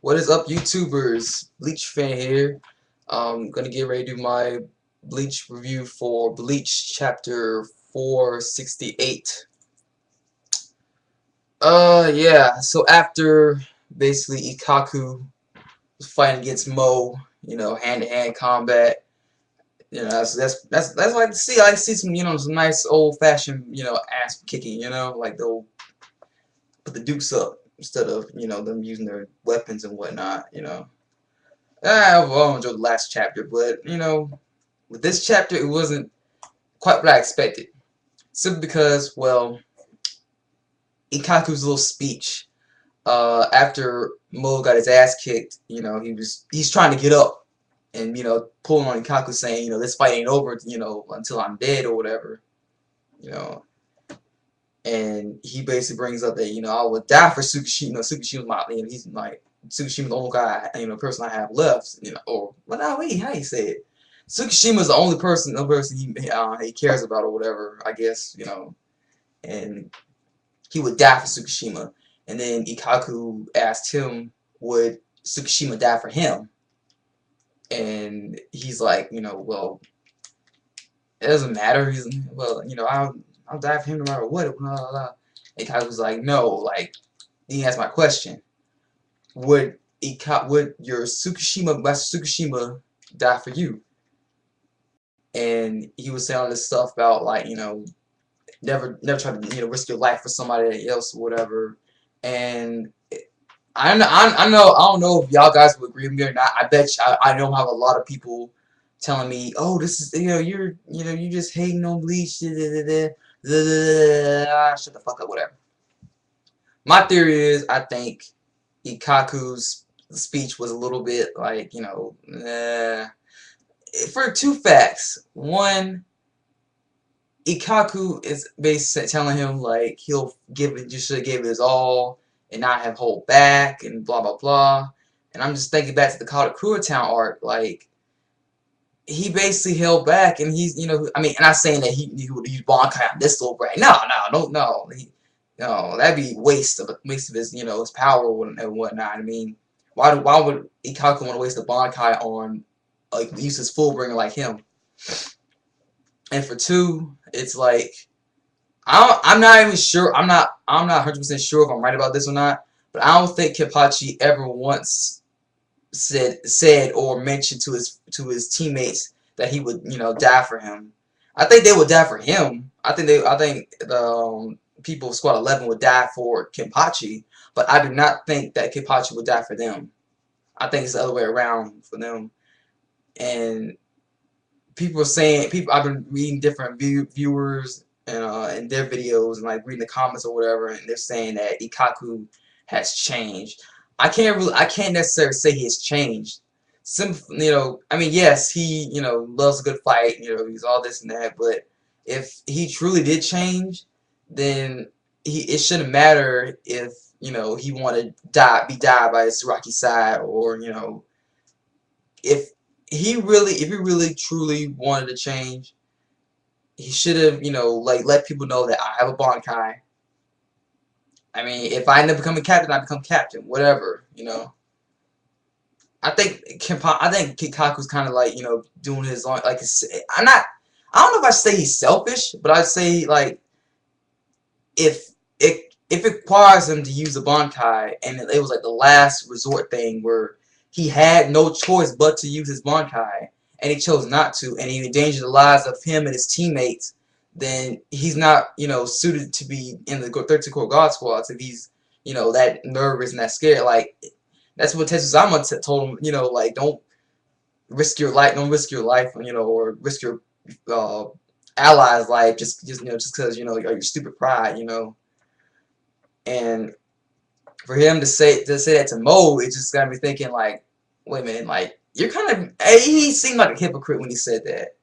What is up, YouTubers? Bleach fan here. Gonna get ready to do my Bleach review for Bleach Chapter 468. Yeah. So after basically Ikkaku was fighting against Mo, hand-to-hand combat. That's what I like to see. I like to see some nice old-fashioned, ass kicking. Like they'll put the dukes up instead of them using their weapons and whatnot. I overall enjoyed the last chapter, but with this chapter, it wasn't quite what I expected. Simply because, well, Ikkaku's little speech after Mo got his ass kicked, he's trying to get up and pulling on Ikkaku, saying, this fight ain't over, until I'm dead or whatever, you know. And he basically brings up that I would die for Tsukishima. Tsukishima's my, he's like Tsukishima's the only guy, person I have left, or well, no, wait, how you say it? Tsukishima's the only person, he cares about or whatever, I guess, and he would die for Tsukishima. And then Ikkaku asked him, would Tsukishima die for him? And he's like, well, it doesn't matter. He's well, I'll die for him no matter what. Blah, blah, blah. Ikkaku's like, no, like, he asked my question. Would your Master Tsukishima die for you? And he was saying all this stuff about like, never try to risk your life for somebody else or whatever. And I don't know if y'all guys would agree with me or not. I bet I know have a lot of people telling me, oh, this is you're just hating on Bleach. Shut the fuck up, whatever. My theory is I think Ikkaku's speech was a little bit like for two facts. One, Ikkaku is basically telling him like he'll give it, just should have gave it his all and not have hold back and blah blah blah. And I'm just thinking back to the Call of Town arc, like he basically held back, and he's I mean, I'm not saying that he would use Bankai on this little brat. No. No, that'd be waste of his his power and whatnot. I mean, why would Ikkaku want to waste a Bankai on like useless Fullbringer like him? And for two, it's like I'm not even sure. I'm not 100% sure if I'm right about this or not. But I don't think Kenpachi ever once said or mentioned to his teammates that he would die for him. I think they would die for him. I think the people of Squad 11 would die for Kenpachi, but I do not think that Kenpachi would die for them. I think it's the other way around for them. And people are saying, I've been reading different viewers and their videos and like reading the comments or whatever, and they're saying that Ikkaku has changed. I can't necessarily say he has changed. I mean, yes, he loves a good fight. He's all this and that, but if he truly did change, then it shouldn't matter if he wanted to be died by his Suraki side, or if he really truly wanted to change, he should have like let people know that I have a Bankai. I mean, if I end up becoming captain, I become captain, whatever. I think Kikaku's kind of like doing his own, like, I don't know if I say he's selfish, but I'd say like if it requires him to use a Bankai, and it was like the last resort thing where he had no choice but to use his Bankai, and he chose not to, and he endangered the lives of him and his teammates, then he's not suited to be in the 13 Core God Squads if he's that nervous and that scared. Like, that's what Tetsuzama told him, like, don't risk your life, or risk your allies' life just because your stupid pride, And for him to say that to Mo, it just got me thinking, like, wait a minute, like, you're kind of, he seemed like a hypocrite when he said that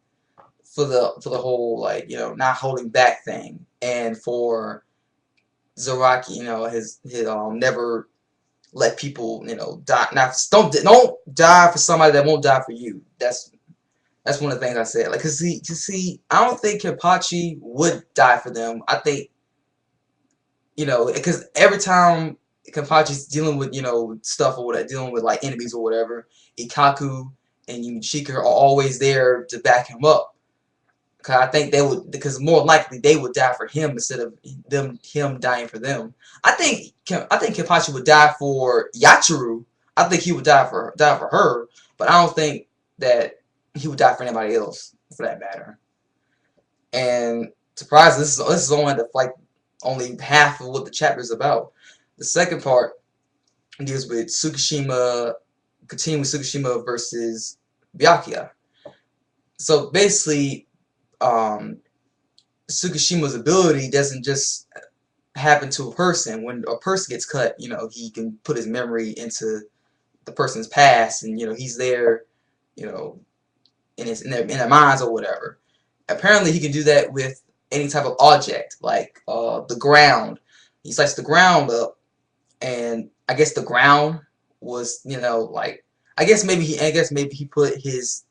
for the whole, like, not holding back thing, and for Zaraki, his never let people die. Don't die for somebody that won't die for you. That's one of the things I said. Like, cause see, I don't think Kenpachi would die for them. I think because every time Kenpachi's dealing with, stuff or whatever, dealing with like enemies or whatever, Ikkaku and Yumchika are always there to back him up. Cause I think because more likely they would die for him instead of him dying for them. I think Kenpachi would die for Yachiru. I think he would die for her, but I don't think that he would die for anybody else for that matter. And surprise, this is only only half of what the chapter is about. The second part deals with Tsukishima, continuing with Tsukishima versus Byakuya. So basically, Tsukishima's ability doesn't just happen to a person. When a person gets cut, he can put his memory into the person's past, and he's there, you know, in their minds or whatever. Apparently, he can do that with any type of object, like the ground. He sliced the ground up, and I guess the ground was, like I guess maybe he put his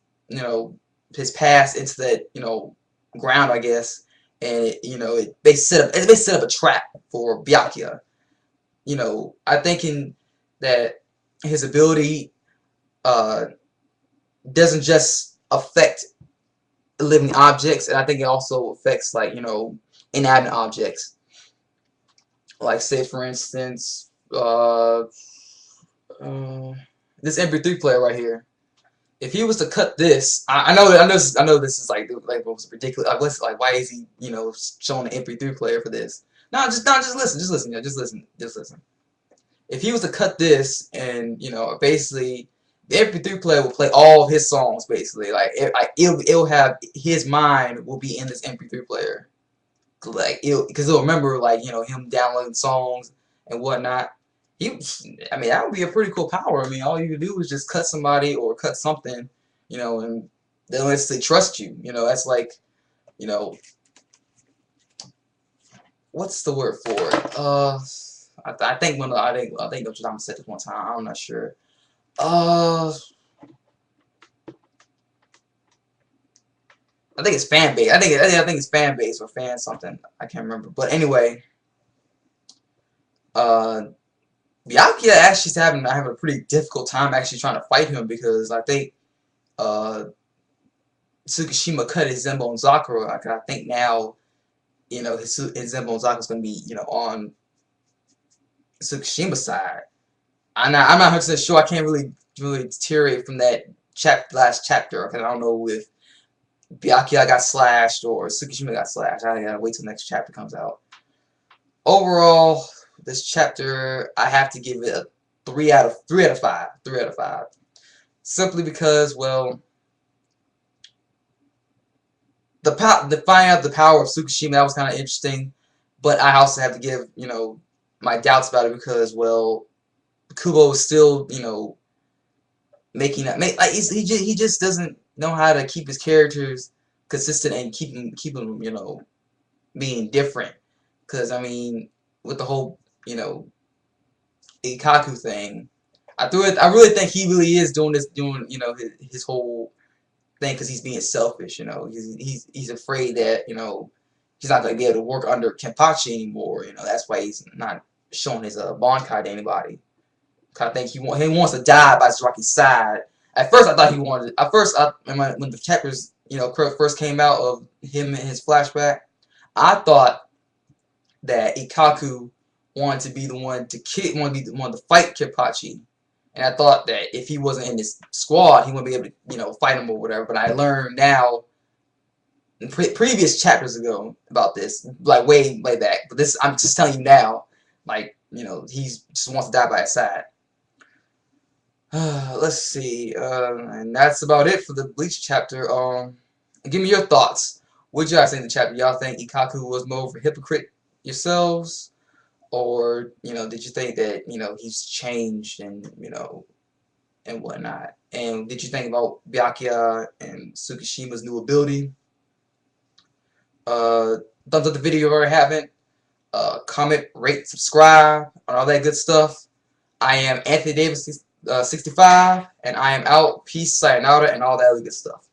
past into that, ground, I guess, and they set up a trap for Byakuya. I'm thinking that his ability uh, doesn't just affect living objects, and I think it also affects like inanimate objects. Like say for instance, this MP3 player right here. If he was to cut this, I know this is like most ridiculous. Like why is he showing an MP3 player for this? No, just listen, just listen. If he was to cut this and basically the MP3 player will play all of his songs basically. It'll have his mind will be in this MP3 player. Because it'll remember him downloading songs and whatnot. I mean that would be a pretty cool power. I mean all you can do is just cut somebody or cut something, and they'll instantly trust you. That's like, what's the word for it? I think Notre Dame said this one time. I'm not sure. I think it's fan base. I think it's fan base or fan something. I can't remember. But anyway, Byakuya actually is having a pretty difficult time actually trying to fight him because I think Tsukishima cut his Zenbo and Zakura. I think now his Zenbo and Zakura is going to be on Tsukishima's side. I'm not 100% sure. I can't really deteriorate from that last chapter because I don't know if Byakuya got slashed or Tsukishima got slashed. I gotta wait till the next chapter comes out. Overall, this chapter I have to give it a 3 out of 5. 3 out of 5. Simply because, well, the finding out the power of Tsukishima, that was kind of interesting, but I also have to give my doubts about it because, well, Kubo is still making that he just doesn't know how to keep his characters consistent and keep them being different. Because I mean, with the whole Ikkaku thing, I really think he really is doing his whole thing because he's being selfish. He's afraid that he's not gonna be able to work under Kenpachi anymore. That's why he's not showing his Bankai to anybody. I think he wants to die by Zaraki's side. At first, I thought he wanted. At first, when the chapters first came out of him and his flashback, I thought that Ikkaku wanted to be the one to fight Kenpachi, and I thought that if he wasn't in this squad, he wouldn't be able to fight him or whatever. But I learned now, in previous chapters ago about this, like way back. But this, I'm just telling you now, like he just wants to die by his side. Let's see, and that's about it for the Bleach chapter. Give me your thoughts. What y'all think of the chapter? Y'all think Ikkaku was more of a hypocrite yourselves, or did you think that he's changed and and whatnot? And did you think about Byakuya and Tsukishima's new ability? Thumbs up the video if you already haven't. Comment, rate, subscribe, and all that good stuff. I am Anthony Davis 65, and I am out. Peace, sayonara, and all that other good stuff.